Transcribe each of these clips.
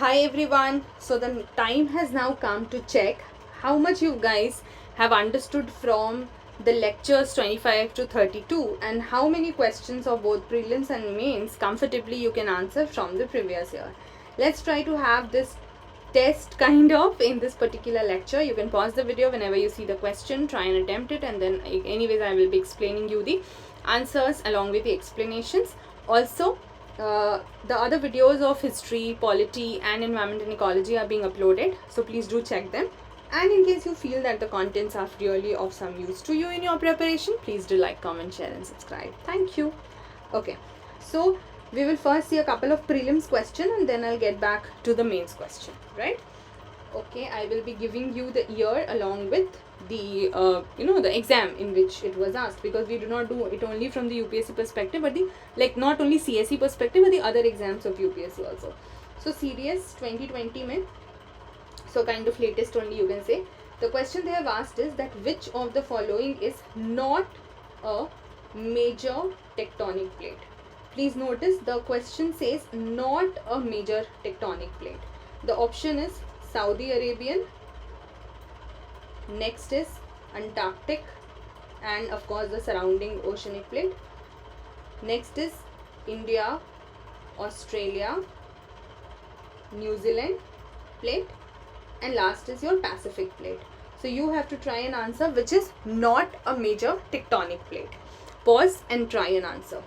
Hi everyone. So the time has now come to check how much you guys have understood from the lectures 25 to 32 and how many questions of both prelims and mains comfortably you can answer from the previous year. Let's try to have this test kind of in this particular lecture. You can pause the video whenever you see the question, try and attempt it, and then anyways I will be explaining you the answers along with the explanations. Also, the other videos of history, polity and environment and ecology are being uploaded, so please do check them. And in case you feel that the contents are really of some use to you in your preparation, please do like, comment, share and subscribe. Thank you. Okay, so we will first see a couple of prelims question and then I'll get back to the mains question, right? Okay, I will be giving you the year along with the the exam in which it was asked, because we do not do it only from the UPSC perspective, but the not only CSE perspective but the other exams of UPSC also. So CDS 2020 mein, so kind of latest only you can say, the question they have asked is that which of the following is not a major tectonic plate. Please notice the question says not a major tectonic plate. The option is Saudi Arabian, next is Antarctic and of course the surrounding oceanic plate, next is India, Australia, New Zealand plate, and last is your Pacific plate. So you have to try and answer which is not a major tectonic plate. Pause and try and answer.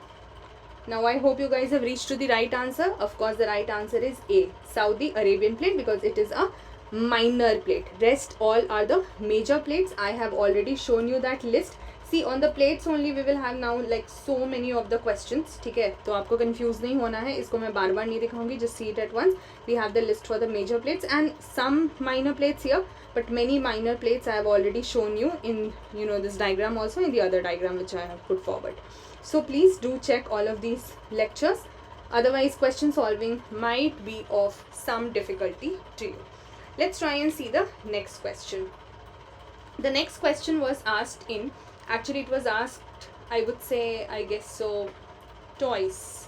Now I hope you guys have reached to the right answer. Of course the right answer is A, Saudi Arabian plate, because it is a minor plate. Rest all are the major plates. I have already shown you that list. See, on the plates only we will have now like so many of the questions. ठीक है, तो आपको confuse नहीं होना है, इसको मैं बार बार नहीं दिखाऊंगी, just see it at once. We have the list for the major plates and some minor plates here, but many minor plates I have already shown you in this diagram, also in the other diagram which I have put forward. So please do check all of these lectures, otherwise question solving might be of some difficulty to you. Let's try and see the next question. The next question was asked in, actually it was asked, I would say, I guess so, twice.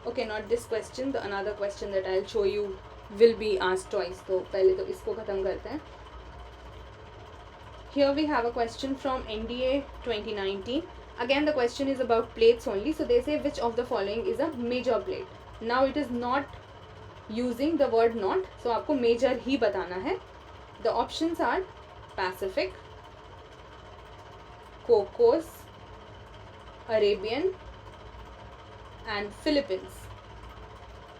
Okay, not this question, the another question that I'll show you will be asked twice. So पहले तो इसको खत्म करते हैं. Here we have a question from NDA 2019. Again the question is about plates only. So they say which of the following is a major plate. Now it is not using the word not, so आपको major ही बताना है. The options are Pacific, Cocos, Arabian and Philippines.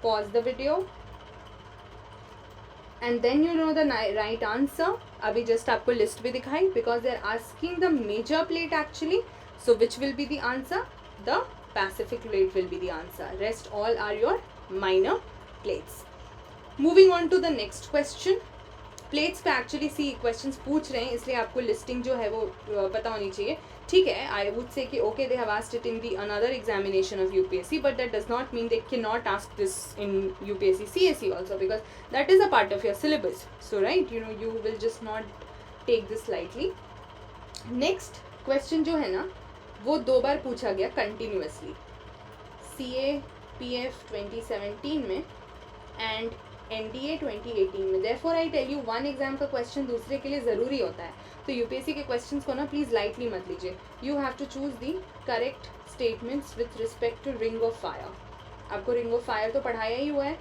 Pause the video and then you know the right answer. अभी just आपको list भी दिखाई, because they are asking the major plate actually. So which will be the answer? The Pacific plate will be the answer. Rest all are your minor plates. Moving on to the next question. Plates पे actually see questions पूछ रहे हैं, इसलिए आपको listing जो है वो पता होनी चाहिए. ठीक है, आई वुड से कि okay they have asked it in the another examination of UPSC, but that does not mean they can not ask this in UPSC CSE also, because that is a part of your syllabus. So right, you will just not take this lightly. Next question जो है ना वो 2 बार पूछा गया continuously, CAPF 2017 में and NDA 2018 में. Therefore I tell you, one exam का question दूसरे के लिए ज़रूरी होता है, तो यूपीएससी के क्वेश्चंस को ना प्लीज़ लाइटली मत लीजिए. You have to choose the correct statements with respect to ring of fire. आपको रिंग ऑफ फायर तो पढ़ाया ही हुआ है,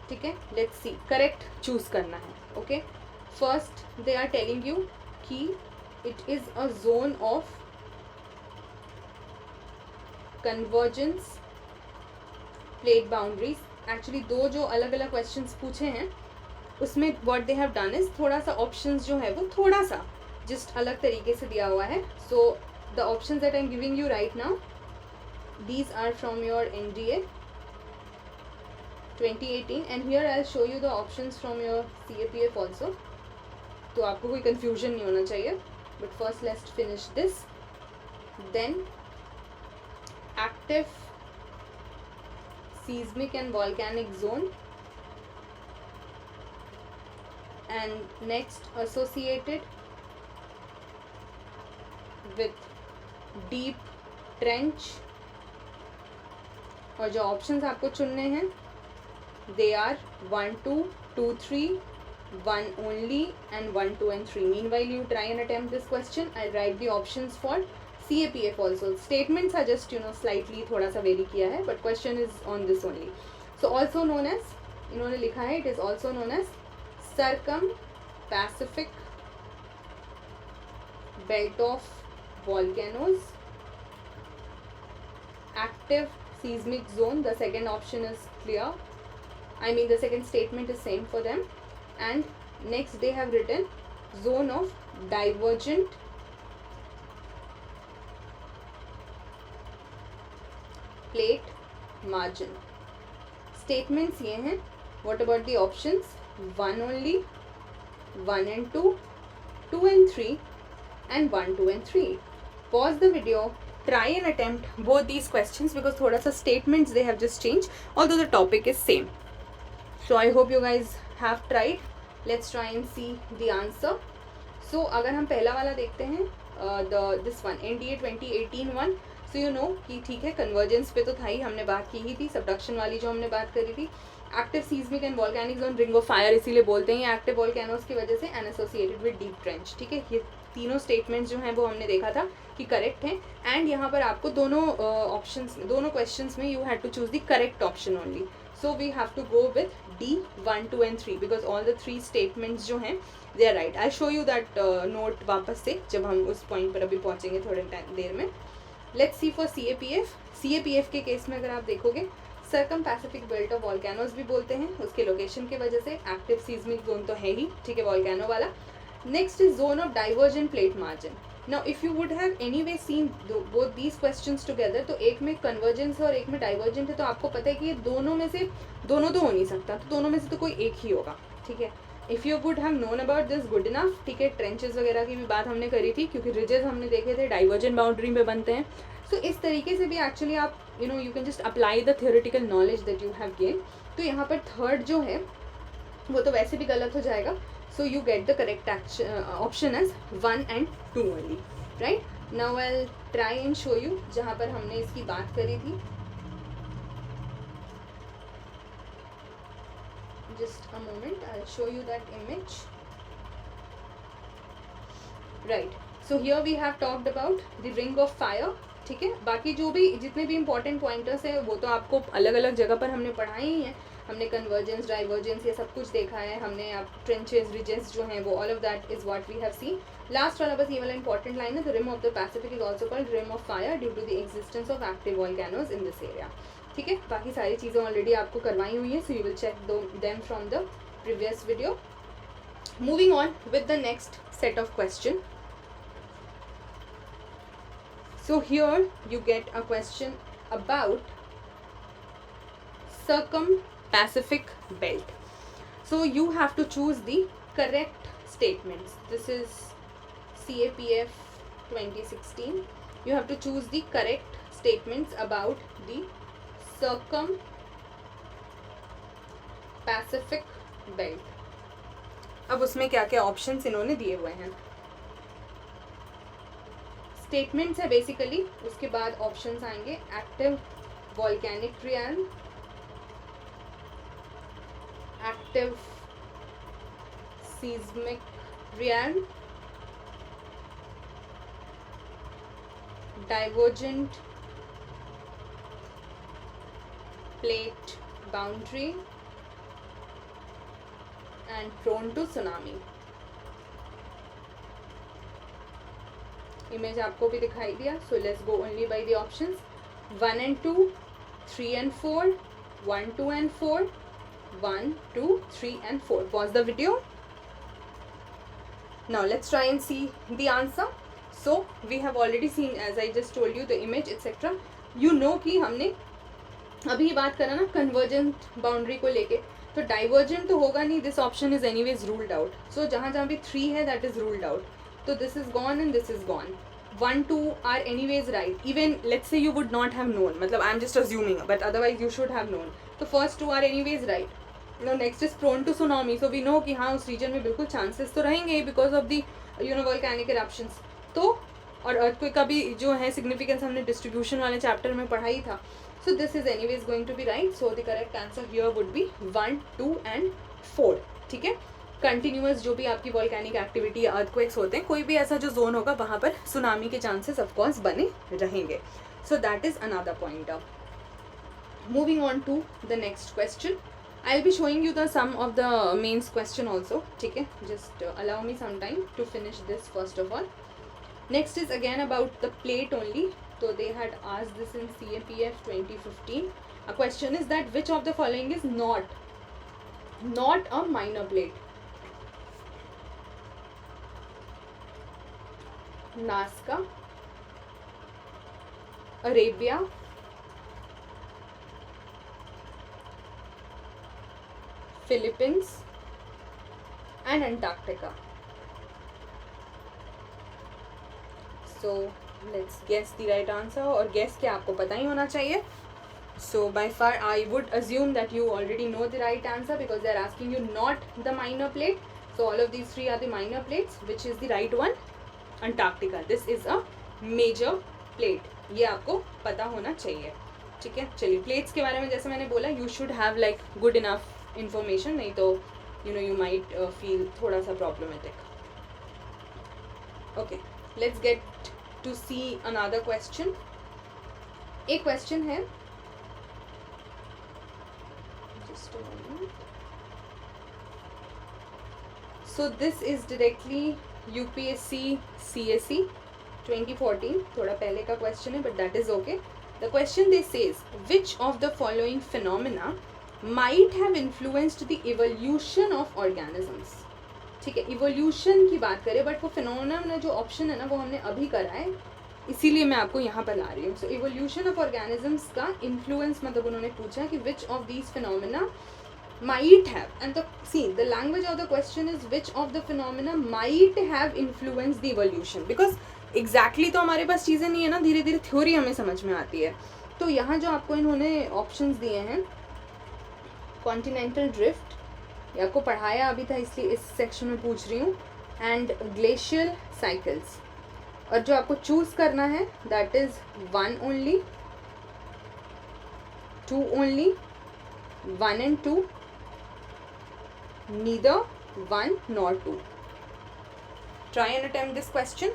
ठीक है. लेट्स सी, करेक्ट चूज़ करना है. Okay, first they are telling you कि it is a zone of convergence plate boundaries. Actually 2 जो अलग अलग क्वेश्चंस पूछे हैं उसमें what they have done is थोड़ा सा ऑप्शंस जो है वो थोड़ा सा जस्ट अलग तरीके से दिया हुआ है. So the options that I am giving you right now, these are from your NDA 2018 and here I will show you the options from your CAPF also, तो आपको कोई कन्फ्यूजन नहीं होना चाहिए. But first let's finish this. Then active seismic and volcanic zone, and next associated with deep trench. और जो options आपको चुनने हैं they are 1 2 2 3 1 only and 1 2 and 3. Meanwhile you try and attempt this question. I'll write the options for CAPF also. Statements are just slightly थोड़ा सा vary किया है, but question is on this only. So also known as, इन्होंने लिखा है, it is also known as circum-Pacific belt of volcanoes, active seismic zone. The second option is clear. I mean the second statement is same for them. And next they have written zone of divergent plate margin. Statements ये हैं. What about the options? 1 only, 1 and 2, 2 and 3 and 1 2 and 3. Pause the video, try and attempt both these questions because थोड़ा सा statements they have just changed, although the topic is same. So I hope you guys have tried. Let's try and see the answer. So अगर हम पहला वाला देखते हैं, this one NDA 2018 one. So you know कि ठीक है, convergence पे तो था ही, हमने बात की ही थी. सबडक्शन वाली जो हमने बात करी थी, active seismic and volcanic zone, ring of fire इसीलिए बोलते हैं एक्टिव वॉल्केनोस की वजह से, and associated with deep trench. ठीक है, ये तीनों स्टेटमेंट्स जो हैं वो हमने देखा था कि करेक्ट हैं. एंड यहाँ पर आपको दोनों ऑप्शंस दोनों क्वेश्चंस में you had to choose the correct option only. So we have to go with D 1 2 and 3 because all the 3 statements जो हैं they are right. I show you that note वापस से जब हम उस पॉइंट पर अभी पहुँचेंगे थोड़े देर में. Let's see for CAPF. CAPF के केस में अगर आप देखोगे, circum Pacific belt of volcanoes भी बोलते हैं उसके लोकेशन की वजह से. एक्टिव सीज्मिक जोन तो है ही, ठीक है, वॉल्केनो वाला. Next is zone of divergent plate margin. Now if you would have anyway seen both these questions together, तो एक में कन्वर्जेंस है और एक में डाइवर्जेंट है, तो आपको पता है कि ये दोनों में से दोनों तो हो नहीं सकता, तो दोनों में से तो कोई एक ही होगा. ठीक है, if you would have known about this good enough. ठीक है, ट्रेंचेस वगैरह की भी बात हमने करी थी क्योंकि रिजेस हमने देखे थे डाइवर्जेंट बाउंड्री में बनते हैं. सो इस तरीके से भी एक्चुअली आप you can just apply the theoretical knowledge that you have gain. तो यहाँ पर थर्ड जो है वो तो वैसे भी गलत हो जाएगा. So you get the correct option as 1 and 2 only. Right, now I will try and show you जहाँ पर हमने इसकी बात करी थी. Just a moment, I'll show you that image. Right, so here we have talked about the ring of fire. ठीक है, बाकी जो भी जितने भी इंपॉर्टेंट पॉइंटर्स हैं वो तो आपको अलग अलग जगह पर हमने पढ़ाए ही हैं. हमने कन्वर्जेंस, डाइवर्जेंस, ये सब कुछ देखा है हमने. आप ट्रेंचेस, रिजेस जो हैं वो all of that is what we have seen. Last वाला बस ये वाला इंपॉर्टेंट लाइन है, the rim of the Pacific is also called rim of fire due to the existence of active volcanoes in this area. ठीक है, बाकी सारी चीज़ें ऑलरेडी आपको करवाई हुई हैं, so you will check them from the previous video. Moving on with the next set of question. So here you get a question about circum-Pacific belt. So you have to choose the correct statements. This is CAPF 2016. You have to choose the correct statements about the circum-Pacific belt. अब उसमें क्या क्या options इन्होंने दिए हुए हैं. Statements है basically, उसके बाद ऑप्शंस आएंगे. Active volcanic realm, active seismic realm, divergent plate boundary and prone to tsunami. Image आपको भी दिखाई दिया. So let's go only by the options. 1 and 2, 3 and 4, 1 2 and 4, 1 2 3 and 4. Pause the video. Now let's try and see the answer. So we have already seen, as I just told you, the image etc. You know कि हमने अभी बात करा ना convergent boundary को लेके, तो divergent तो होगा नहीं. This option is anyways ruled out. So जहाँ जहाँ भी 3 है that is ruled out. So this is gone and this is gone. 1 2 are anyways right. Even let's say you would not have known, मतलब I'm just assuming, but otherwise you should have known. So first 2 are anyways right. Now next is prone to tsunami. So we know कि हाँ उस region में बिल्कुल chances तो रहेंगे because of the volcanic eruptions. तो और earthquake का भी जो है significance हमने distribution वाले chapter में पढ़ा ही था. So this is anyways going to be right. So the correct answer here would be 1, 2 and 4. ठीक है, कंटिन्यूअस जो भी आपकी वॉल्केनिक एक्टिविटी या अर्थक्वेक्स होते हैं, कोई भी ऐसा जो जोन होगा वहाँ पर सुनामी के चांसेस ऑफकोर्स बने रहेंगे. So that is another pointer. Moving on to the next question. I'll be showing you the sum of the mains question also. ठीक है, just allow me some time to finish this first of all. Next is again about the plate only. So they had asked this in CAPF 2015. A question is that which of the following is not a minor plate? Nazca, Arabia, Philippines and Antarctica. So let's guess the right answer. और guess क्या आपको पता ही होना चाहिए. So by far I would assume that you already know the right answer because they are asking you not the minor plate. So all of these three are the minor plates. Which is the right one? Antarctica. This is a major plate. ये आपको पता होना चाहिए. ठीक है, चलिए plates के बारे में जैसे मैंने बोला, you should have like good enough information, नहीं तो you might feel थोड़ा सा problematic. Okay, let's get to see another question. एक question है, just a moment. So this is directly UPSC CSE 2014, थोड़ा पहले का question है, but that is okay. The question they says, which of the following phenomena might have influenced the evolution of organisms. ठीक है, evolution की बात करें, but वो फिनोमेना जो ऑप्शन है ना वो हमने अभी करा है, इसीलिए मैं आपको यहाँ पर ला रही हूँ. सो evolution of organisms का influence मतलब उन्होंने पूछा कि which of these phenomena might have, and the language of the question is which of the phenomena might have influenced the evolution, because exactly तो हमारे पास चीज़ें नहीं है ना, धीरे धीरे थ्योरी हमें समझ में आती है. तो यहाँ जो आपको इन्होंने ऑप्शंस दिए हैं, कॉन्टिनेंटल ड्रिफ्ट, ये आपको पढ़ाया अभी था इसलिए इस सेक्शन में पूछ रही हूँ, एंड ग्लेशियल साइकिल्स. और जो आपको चूज करना है that is 1 only, 2 only, 1 and 2, neither 1 nor 2. Try and attempt this question.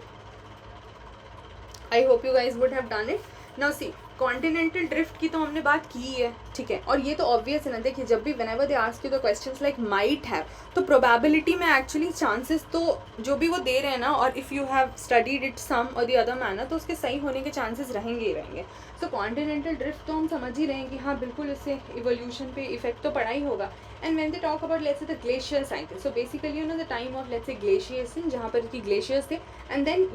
I hope you guys would have done it. Now see, continental drift की तो हमने बात की है, ठीक है, और ये तो ऑब्वियस है ना. देखिए जब भी whenever they ask you the questions like might have, तो प्रोबेबिलिटी में एक्चुअली चांसेस तो जो भी वो दे रहे हैं ना, और if you have studied it some और द अदर मैनर, तो उसके सही होने के चांसेस रहेंगे ही रहेंगे. सो कॉन्टिनेंटल ड्रिफ्ट तो हम समझ ही रहे हैं कि हाँ बिल्कुल इससे इवोल्यूशन पे इफेक्ट तो पड़ा ही होगा. And when they talk about let's say the glacier cycle, so basically the time of let's say glaciation, जहाँ पर की ग्लेशियर्स थे, एंड देन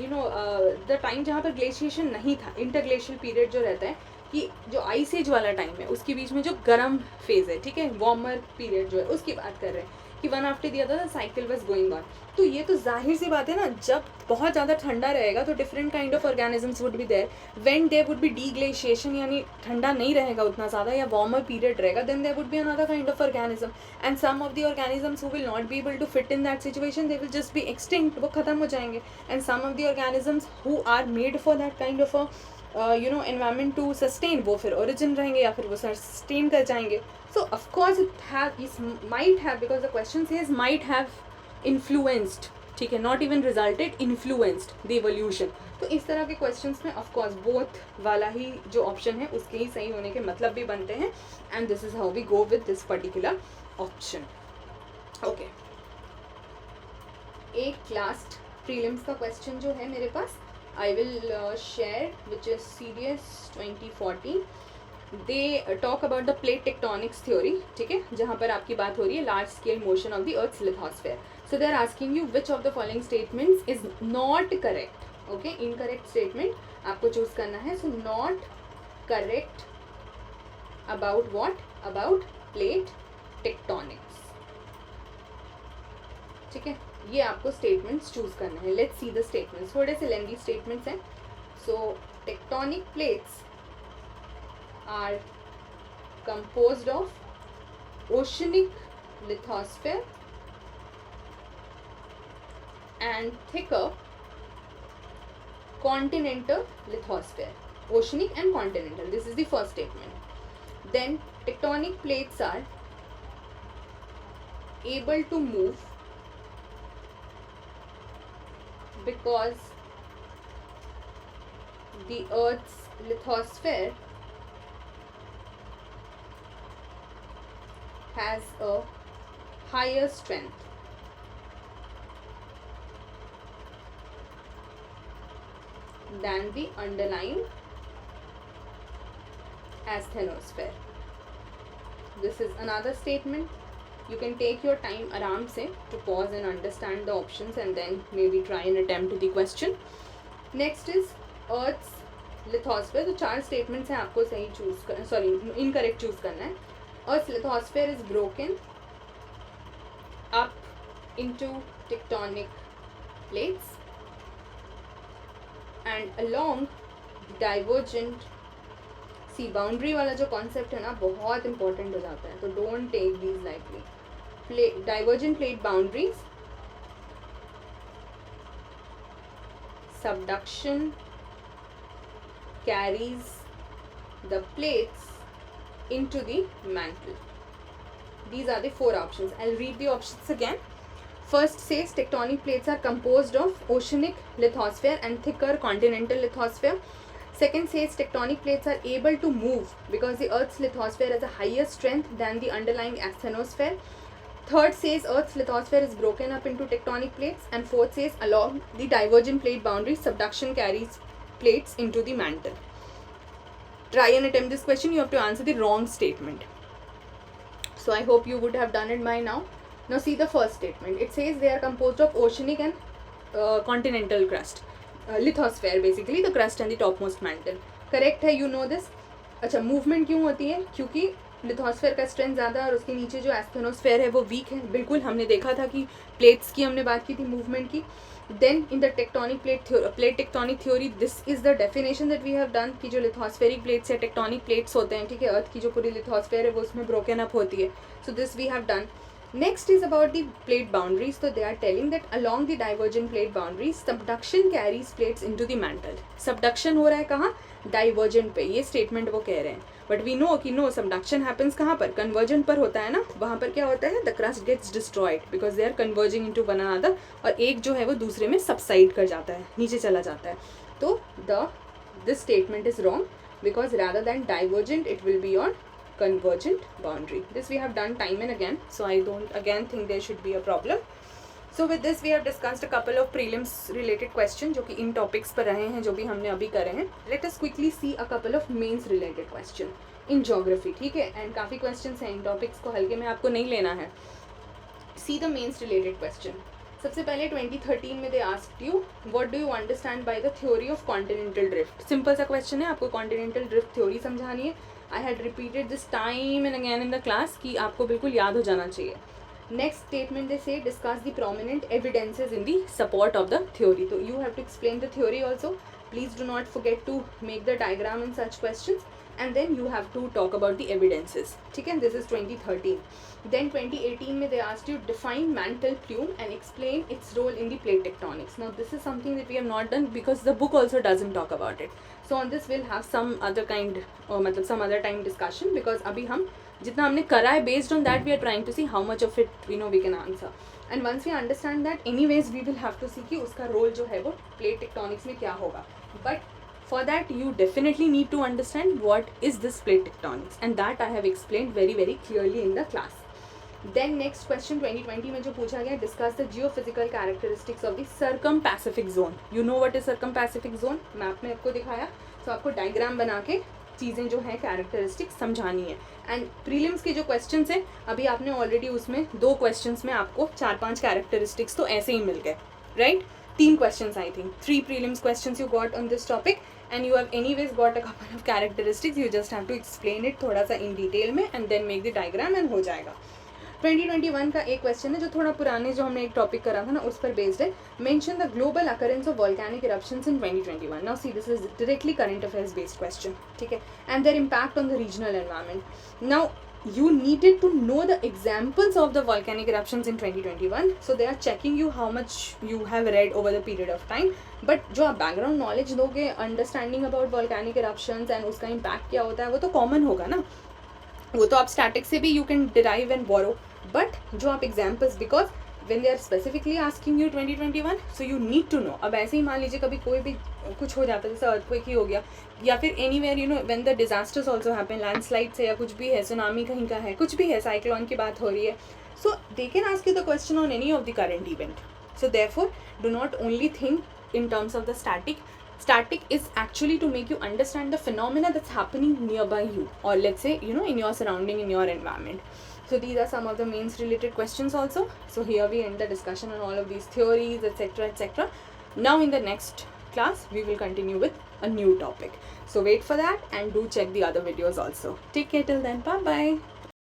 द टाइम जहाँ पर ग्लेशिएशन नहीं था, इंटरग्लेशियल पीरियड जो रहता है, कि जो आइस एज वाला टाइम है उसके बीच में जो गर्म फेज है, ठीक है, वार्मर पीरियड जो है उसकी बात कर रहे हैं कि one after the other cycle was going on. तो ये तो जाहिर सी बात है ना, जब बहुत ज़्यादा ठंडा रहेगा तो different kind of organisms would be there. When there would be deglaciation, यानी ठंडा नहीं रहेगा उतना ज़्यादा या वार्मर पीरियड रहेगा, then there would be another kind of organism, and some of the organisms who will not be able to fit in that situation, they will just be extinct, वो खत्म हो जाएंगे. And some of the organisms who are made for that kind of environment to sustain, वो फिर origin रहेंगे या फिर वो सस्टेन कर जाएंगे. So of course it might have, because the question says might have influenced, ठीक है, not even resulted, influenced the evolution. तो इस तरह के क्वेश्चंस में ऑफकोर्स बोथ वाला ही जो ऑप्शन है उसके ही सही होने के मतलब भी बनते हैं, and this is how we go with this particular option. Okay, एक लास्ट प्रीलिम्स का क्वेश्चन जो है मेरे पास, I will share, which is CDS 2014. They talk about the plate tectonics theory, ठीक है, जहाँ पर आपकी बात हो रही है large scale motion of the Earth's lithosphere. So they are asking you which of the following statements is not correct. Okay, incorrect statement आपको choose करना है. So not correct about what? About plate tectonics. ठीक है, ये आपको statements choose करना है. Let's see the statements, थोड़े से लेंथी स्टेटमेंट्स हैं. So tectonic plates are composed of oceanic lithosphere and thicker continental lithosphere. Oceanic and continental, this is the first statement. Then tectonic plates are able to move because the Earth's lithosphere has a higher strength than the underlying asthenosphere. This is another statement. You can take your time आराम से to pause and understand the options and then maybe try and attempt the question. Next is Earth's lithosphere. तो 4 statements हैं, आपको सही choose कर, sorry incorrect choose करना है. Earth's lithosphere is broken up into tectonic plates and along divergent boundary वाला जो concept है ना बहुत इंपॉर्टेंट हो जाता है, तो don't take these lightly. Divergent plate boundaries, subduction carries the plates into the mantle. These are the 4 options. I'll read the options again. First says tectonic plates are composed of oceanic lithosphere and thicker continental lithosphere. Second says tectonic plates are able to move because the Earth's lithosphere has a higher strength than the underlying asthenosphere. Third says Earth's lithosphere is broken up into tectonic plates. And fourth says along the divergent plate boundaries, subduction carries plates into the mantle. Try and attempt this question. You have to answer the wrong statement. So I hope you would have done it by now. Now see the first statement. It says they are composed of oceanic and continental crust. Lithosphere basically the crust and the topmost mantle. Correct है, you know this. अच्छा, movement क्यों होती है? क्योंकि lithosphere का strength ज़्यादा और उसके नीचे जो एस्थेनोस्फेयर है वो वीक है. बिल्कुल हमने देखा था कि प्लेट्स की हमने बात की थी मूवमेंट की. Then in the tectonic plate tectonic theory this is the definition that we have done कि जो लिथोस्फेरिक प्लेट्स या टेक्टोनिक प्लेट्स होते हैं, ठीक है, अर्थ की जो पूरी लिथोस्फेयर है वो उसमें ब्रोकन अप होती है. So this we have done. Next is about the plate boundaries. So they are telling that along the divergent plate boundaries, subduction carries plates into the mantle. Subduction हो रहा है कहाँ? Divergent पे. ये statement वो कह रहे हैं. But we know कि no, subduction happens कहाँ पर? Convergent पर होता है ना. वहाँ पर क्या होता है? The crust gets destroyed because they are converging into one another. और एक जो है वो दूसरे में subside कर जाता है, नीचे चला जाता है. तो this statement is wrong because rather than divergent, it will be on convergent boundary. This we have done time and again, so I don't again think there should be a problem. So with this we have discussed a couple of prelims related questions जो कि इन topics पर रहे हैं, जो भी हमने अभी करे हैं. Let us quickly see a couple of mains related question in geography, ठीक है, and काफ़ी questions हैं इन topics को हल्के में आपको नहीं लेना है. See the mains related question. सबसे पहले 2013 में they asked you what do you understand by the theory of continental drift. Simple सा क्वेश्चन है, आपको continental drift theory समझानी है. I had repeated this time and again in the class कि आपको बिल्कुल याद हो जाना चाहिए. Next statement they say discuss the prominent evidences in the support of the theory. So you have to explain the theory also. Please do not forget to make the diagram in such questions. And then you have to talk about the evidences. ठीक है, this is 2013. Then 2018 में they asked you define mantle plume and explain its role in the plate tectonics. Now this is something that we have not done because the book also doesn't talk about it. So on this we'll have some other kind or मतलब some other time discussion because अभी हम जितना हमने करा है based on that we are trying to see how much of it we can answer. And once we understand that, anyways we will have to see कि उसका role जो है वो plate tectonics में क्या होगा. But for that you definitely need to understand what is this plate tectonics, and that I have explained very very clearly in the class. Then next question 2020 में जो पूछा गया, discuss the geophysical characteristics of the circumpacific zone. You know what is circumpacific zone? Map में आपको दिखाया, तो आपको diagram बना के चीज़ें जो हैं कैरेक्टरिस्टिक्स समझानी है. एंड प्रीलिम्स के जो क्वेश्चंस हैं अभी आपने ऑलरेडी उसमें 2 क्वेश्चंस में आपको 4-5 कैरेक्टरिस्टिक्स तो ऐसे ही मिल गए, right? 3 questions I think, 3 prelims questions you got on this topic and you have anyways got a couple of characteristics. You just have to explain it थोड़ा सा in detail में and then make the diagram and हो जाएगा. 2021 का एक question है जो थोड़ा पुराने जो हमने एक टॉपिक करा था ना उस पर बेस्ड है. Mention the global occurrence of volcanic eruptions in 2021. Now see this is directly current affairs based question, ठीक है, and there impact on the regional environment. Now you needed to know the examples of the volcanic eruptions in 2021, so they are checking you how much you have read over the period of time. but जो आप background knowledge दोगे, understanding about volcanic eruptions and उसका impact क्या होता है वो तो common होगा ना. वो तो आप स्टैटिक से भी you can derive and borrow, but जो आप examples, because when they are specifically asking you 2021, so you need to know. अब ऐसे ही मान लीजिए कभी कोई भी कुछ हो जाता है, जैसे अर्थक्वेक ही हो गया, या फिर anywhere you know when the disasters also happen, landslide से या कुछ भी है, सुनामी कहीं का है, कुछ भी है, साइक्लोन की बात हो रही है, so they can ask you the question on any of the current event. So therefore do not only think in terms of the static. Static is actually to make you understand the phenomena that's happening nearby you, or let's say you know in your surrounding, in your environment. So these are some of the mains related questions also. So here we end the discussion on all of these theories, etc, etc. Now in the next class we will continue with a new topic, so wait for that and do check the other videos also. Take care till then, bye bye.